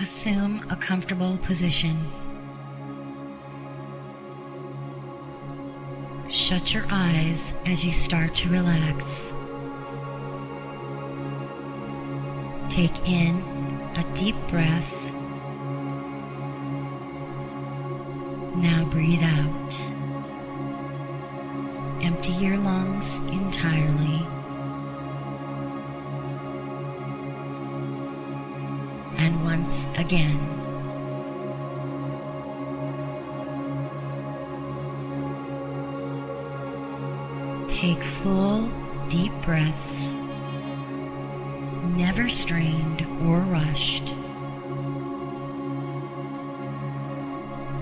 Assume a comfortable position. Shut your eyes as you start to relax. Take in a deep breath. Now breathe out. Empty your lungs entirely. And once again, take full, deep breaths, never strained or rushed.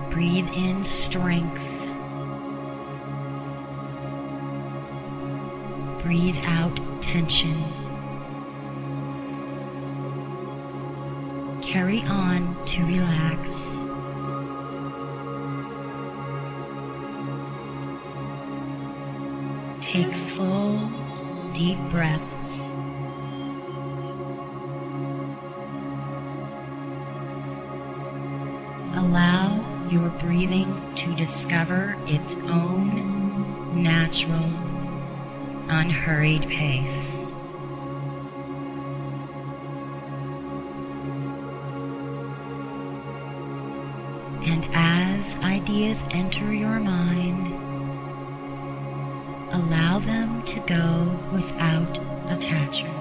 Breathe in strength. Breathe out tension. Carry on to relax. Take full, deep breaths. Allow your breathing to discover its own natural, unhurried pace. And as ideas enter your mind, allow them to go without attachment.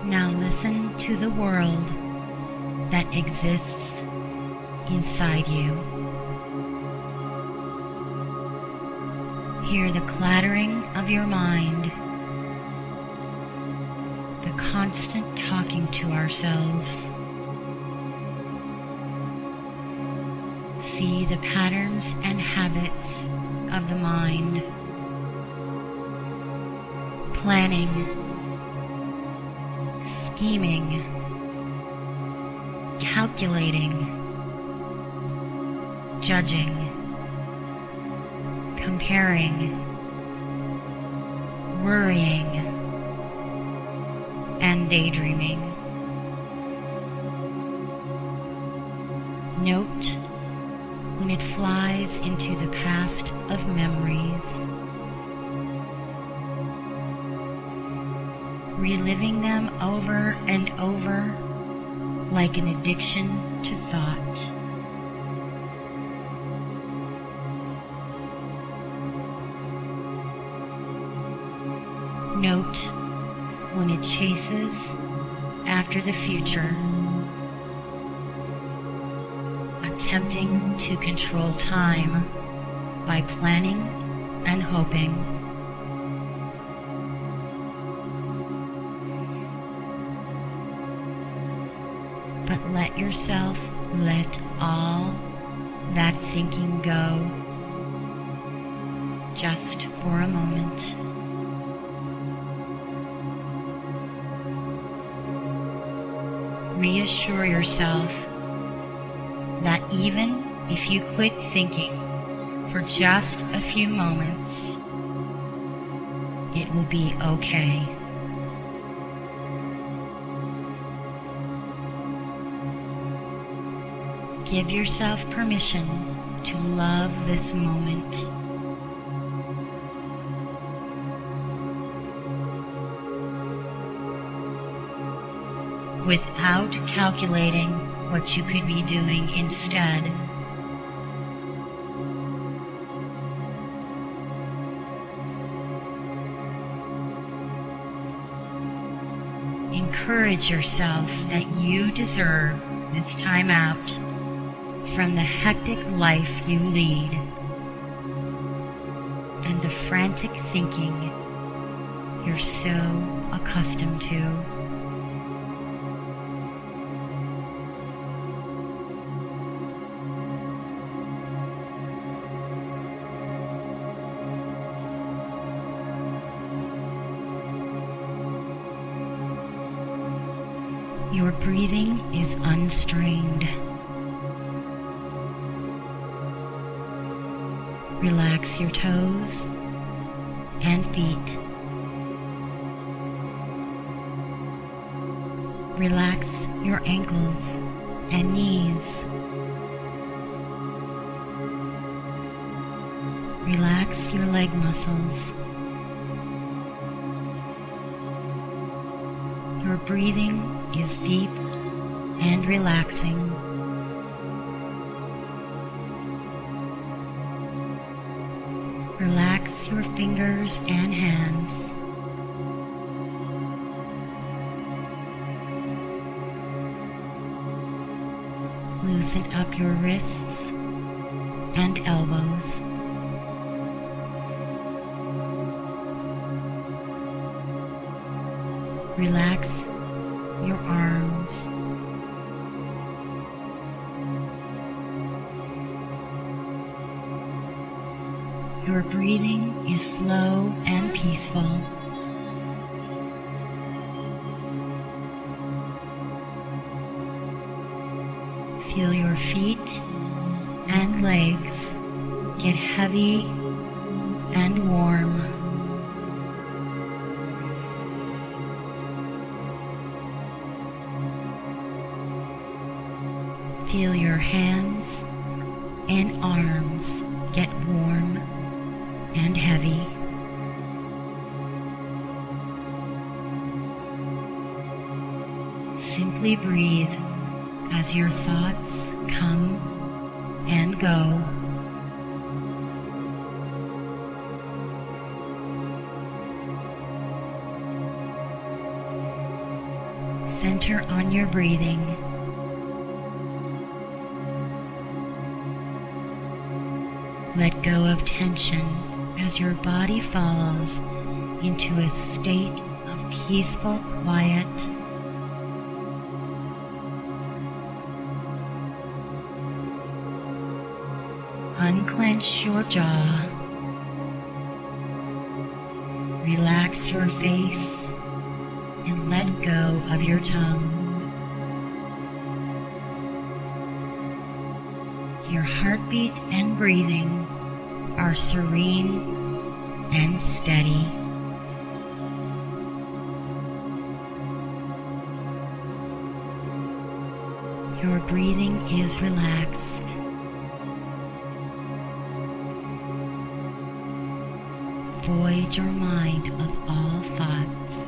Now listen to the world that exists inside you. Hear the clattering of your mind, the constant talking to ourselves. See the patterns and habits of the mind. Planning, scheming, calculating, judging, comparing, worrying, and daydreaming. Note when it flies into the past of memories, reliving them over and over like an addiction to thought. Note when it chases after the future, attempting to control time by planning and hoping. But let yourself let all that thinking go just for a moment. Reassure yourself that even if you quit thinking for just a few moments, it will be okay. Give yourself permission to love this moment. Without calculating what you could be doing instead. Encourage yourself that you deserve this time out from the hectic life you lead and the frantic thinking you're so accustomed to. Your breathing is unstrained. Relax your toes and feet. Relax your ankles and knees. Relax your leg muscles. Your breathing is deep and relaxing. Relax your fingers and hands. Loosen up your wrists and elbows. Relax your arms. Your breathing is slow and peaceful. Feel your feet and legs get heavy and warm. Feel your hands and arms get warm and heavy. Simply breathe as your thoughts come and go. Center on your breathing. Let go of tension as your body falls into a state of peaceful quiet. Unclench your jaw. Relax your face and let go of your tongue. Your heartbeat and breathing are serene and steady. Your breathing is relaxed. Void your mind of all thoughts.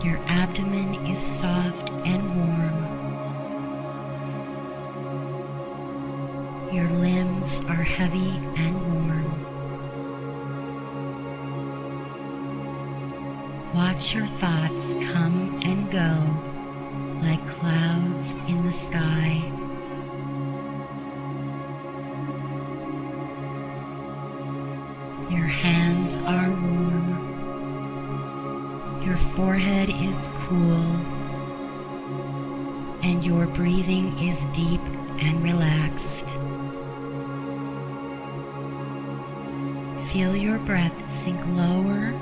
Your abdomen is soft and warm. Your limbs are heavy and warm. Watch your thoughts come and go like clouds in the sky. Your hands are warm. Your forehead is cool. And your breathing is deep and relaxed. Feel your breath sink lower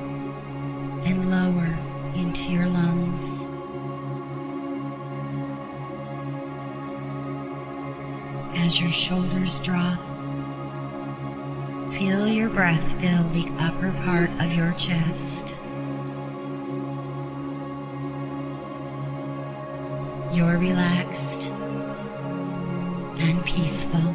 and lower into your lungs. As your shoulders drop, feel your breath fill the upper part of your chest. You're relaxed and peaceful.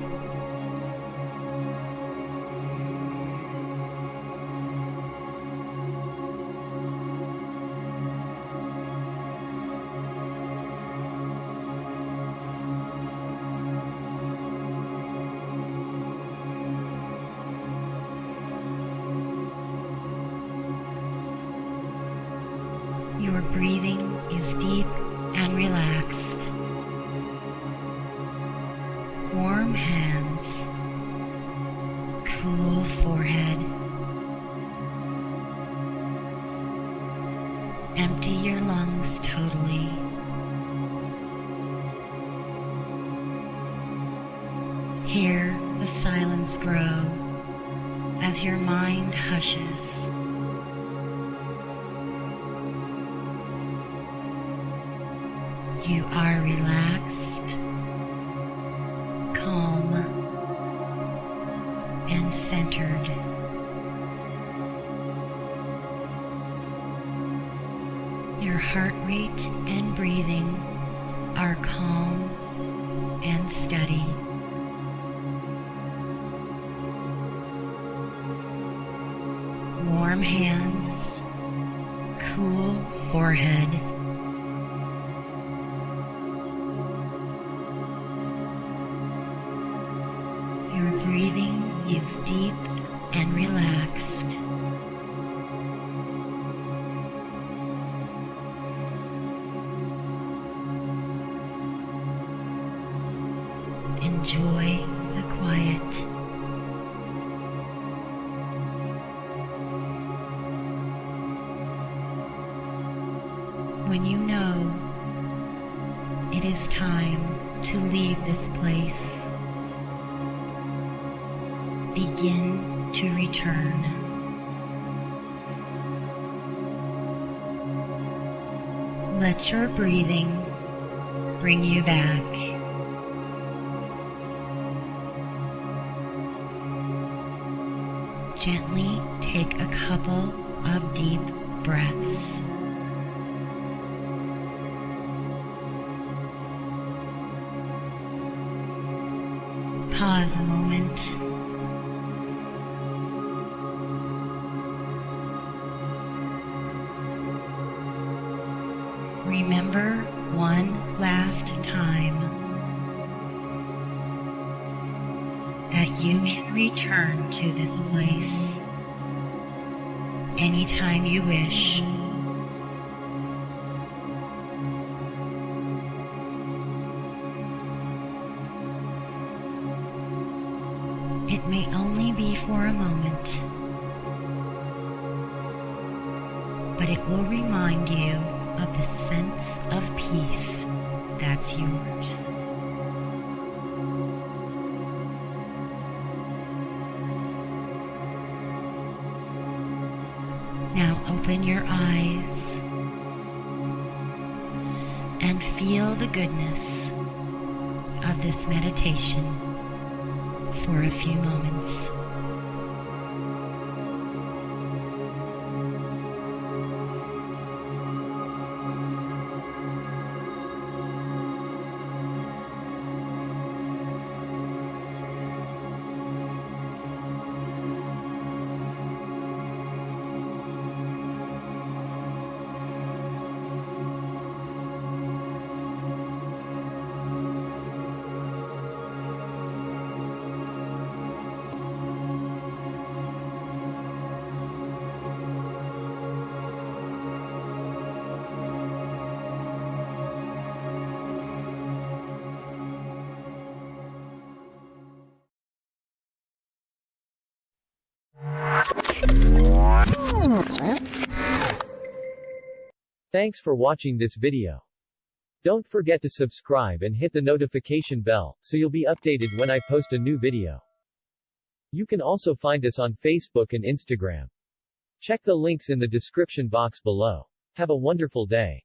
Your breathing is deep and relaxed. Warm hands, cool forehead. Empty your lungs totally. Hear the silence grow as your mind hushes You are relaxed, calm, and centered. Your heart rate and breathing are calm and steady. Warm hands, cool forehead. Your breathing is deep and relaxed. Enjoy the quiet. When you know it is time to leave this place, begin to return. Let your breathing bring you back. Gently take a couple of deep breaths. Pause a moment. Remember one last time that you can return to this place anytime you wish. It may only be for a moment, but it will remind you of the sense of peace that's yours. Now open your eyes and feel the goodness of this meditation for a few moments. Thanks for watching this video. Don't forget to subscribe and hit the notification bell, so you'll be updated when I post a new video. You can also find us on Facebook and Instagram. Check the links in the description box below. Have a wonderful day.